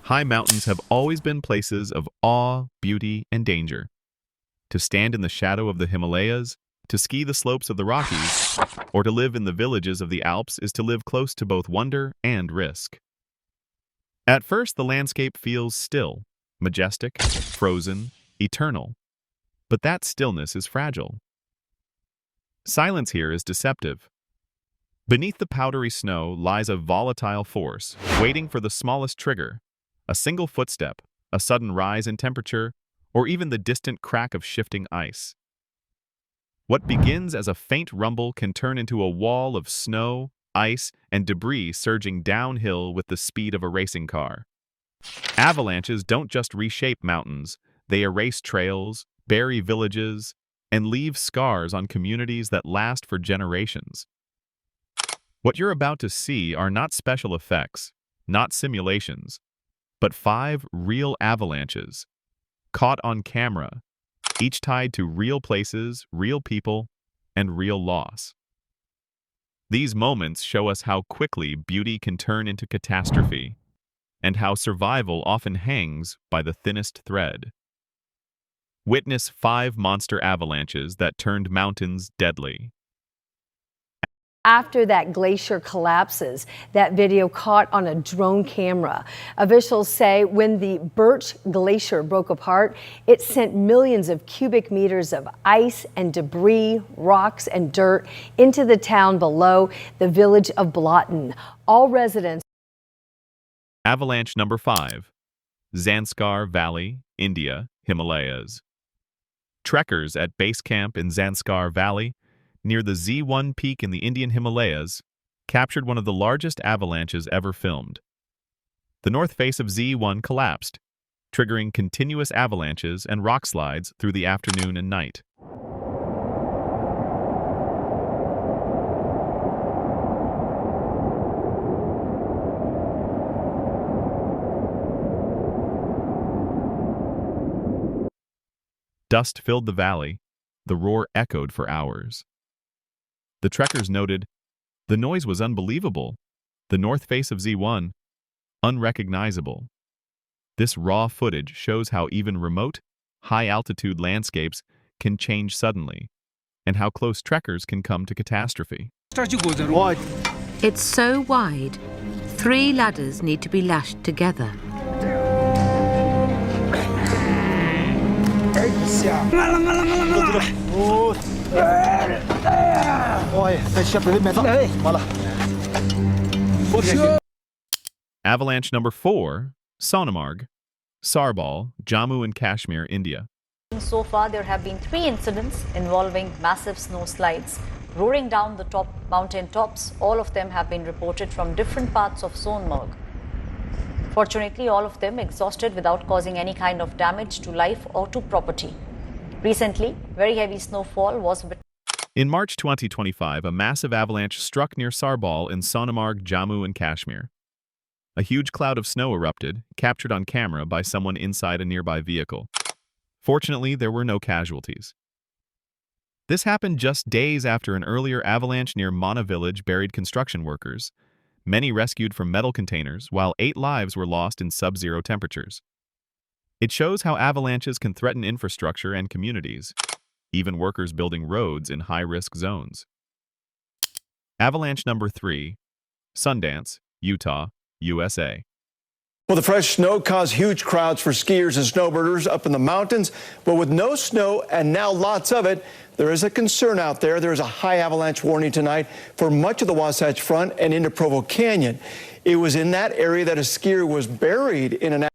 High mountains have always been places of awe, beauty, and danger. To stand in the shadow of the Himalayas, to ski the slopes of the Rockies, or to live in the villages of the Alps is to live close to both wonder and risk. At first, the landscape feels still, majestic, frozen, eternal. But that stillness is fragile. Silence here is deceptive. Beneath the powdery snow lies a volatile force, waiting for the smallest trigger, a single footstep, a sudden rise in temperature, or even the distant crack of shifting ice. What begins as a faint rumble can turn into a wall of snow, ice, and debris surging downhill with the speed of a racing car. Avalanches don't just reshape mountains, they erase trails, bury villages, and leave scars on communities that last for generations. What you're about to see are not special effects, not simulations, but 5 real avalanches, caught on camera, each tied to real places, real people, and real loss. These moments show us how quickly beauty can turn into catastrophe, and how survival often hangs by the thinnest thread. Witness 5 monster avalanches that turned mountains deadly. After that glacier collapses, that video caught on a drone camera. Officials say when the Birch Glacier broke apart, it sent millions of cubic meters of ice and debris, rocks and dirt into the town below, the village of Blotton. All residents. Avalanche number 5, Zanskar Valley, India, Himalayas. Trekkers at base camp in Zanskar Valley, near the Z1 peak in the Indian Himalayas, captured one of the largest avalanches ever filmed. The north face of Z1 collapsed, triggering continuous avalanches and rock slides through the afternoon and night. Dust filled the valley. The roar echoed for hours. The trekkers noted, the noise was unbelievable. The north face of Z1, unrecognizable. This raw footage shows how even remote, high-altitude landscapes can change suddenly, and how close trekkers can come to catastrophe. It's so wide, 3 ladders need to be lashed together. Avalanche number 4, Sonamarg, Sarbal, Jammu and Kashmir, India. So far, there have been 3 incidents involving massive snowslides roaring down the mountain tops. All of them have been reported from different parts of Sonamarg. Fortunately, all of them exhausted without causing any kind of damage to life or to property. Recently, very heavy snowfall was witnessed. In March 2025, a massive avalanche struck near Sarbal in Sonamarg, Jammu and Kashmir. A huge cloud of snow erupted, captured on camera by someone inside a nearby vehicle. Fortunately, there were no casualties. This happened just days after an earlier avalanche near Mana village buried construction workers, many rescued from metal containers, while 8 lives were lost in sub-zero temperatures. It shows how avalanches can threaten infrastructure and communities, even workers building roads in high-risk zones. Avalanche number 3, Sundance, Utah, USA. Well, the fresh snow caused huge crowds for skiers and snowbirders up in the mountains, but with no snow and now lots of it, there is a concern out there. There is a high avalanche warning tonight for much of the Wasatch Front and into Provo Canyon. It was in that area that a skier was buried in an...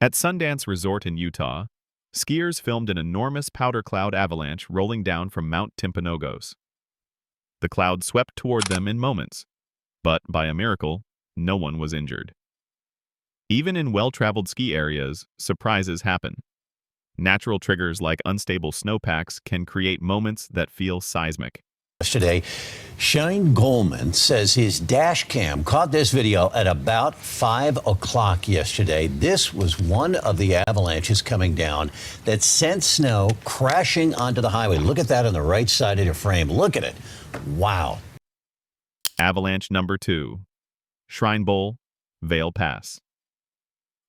At Sundance Resort in Utah, skiers filmed an enormous powder cloud avalanche rolling down from Mount Timpanogos. The cloud swept toward them in moments, but by a miracle, no one was injured. Even in well-traveled ski areas, surprises happen. Natural triggers like unstable snowpacks can create moments that feel seismic. Yesterday, Shane Goldman says his dash cam caught this video at about 5 o'clock yesterday. This was one of the avalanches coming down that sent snow crashing onto the highway. Look at that on the right side of your frame. Look at it. Wow. Avalanche number 2, Shrine Bowl, Vale Pass.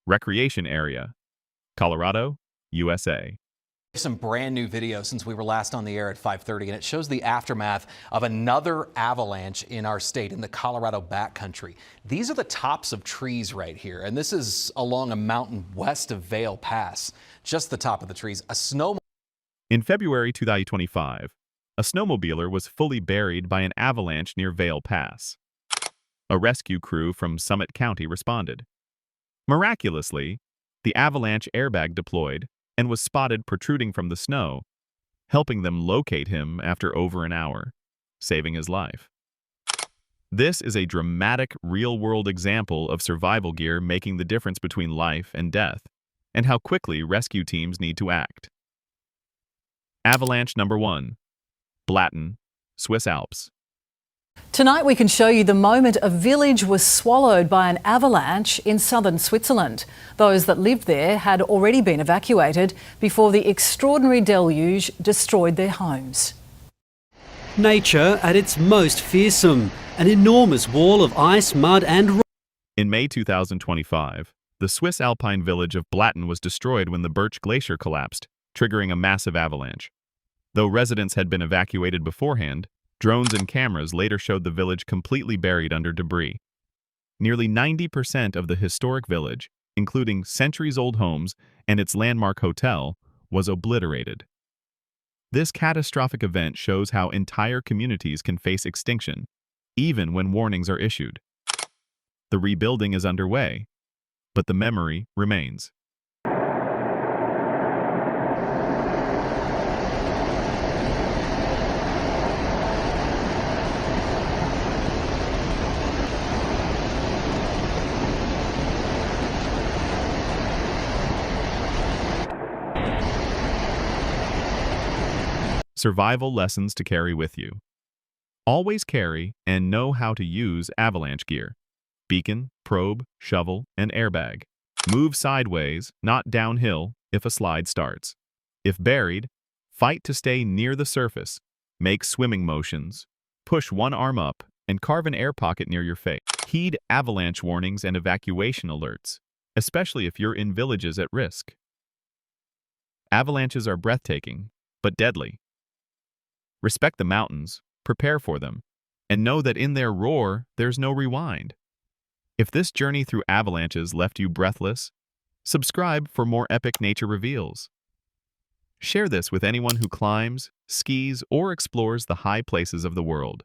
Recreation Area, Colorado, USA. Some brand new video since we were last on the air at 5:30, and it shows the aftermath of another avalanche in our state, in the Colorado backcountry. These are the tops of trees right here, and this is along a mountain west of Vail Pass. Just the top of the trees. In February 2025, a snowmobiler was fully buried by an avalanche near Vail Pass. A rescue crew from Summit County responded. Miraculously, the avalanche airbag deployed and was spotted protruding from the snow, helping them locate him after over an hour, saving his life. This is a dramatic, real-world example of survival gear making the difference between life and death, and how quickly rescue teams need to act. Avalanche number 1. Blatten, Swiss Alps. Tonight we can show you the moment a village was swallowed by an avalanche in southern Switzerland. Those that lived there had already been evacuated before the extraordinary deluge destroyed their homes. Nature at its most fearsome, an enormous wall of ice, mud and rock. In May 2025, the Swiss alpine village of Blatten was destroyed when the Birch Glacier collapsed, triggering a massive avalanche. Though residents had been evacuated beforehand, drones and cameras later showed the village completely buried under debris. Nearly 90% of the historic village, including centuries-old homes and its landmark hotel, was obliterated. This catastrophic event shows how entire communities can face extinction, even when warnings are issued. The rebuilding is underway, but the memory remains. Survival lessons to carry with you. Always carry and know how to use avalanche gear: beacon, probe, shovel, and airbag. Move sideways, not downhill, if a slide starts. If buried, fight to stay near the surface. Make swimming motions. Push one arm up and carve an air pocket near your face. Heed avalanche warnings and evacuation alerts, especially if you're in villages at risk. Avalanches are breathtaking, but deadly. Respect the mountains, prepare for them, and know that in their roar, there's no rewind. If this journey through avalanches left you breathless, subscribe for more epic nature reveals. Share this with anyone who climbs, skis, or explores the high places of the world.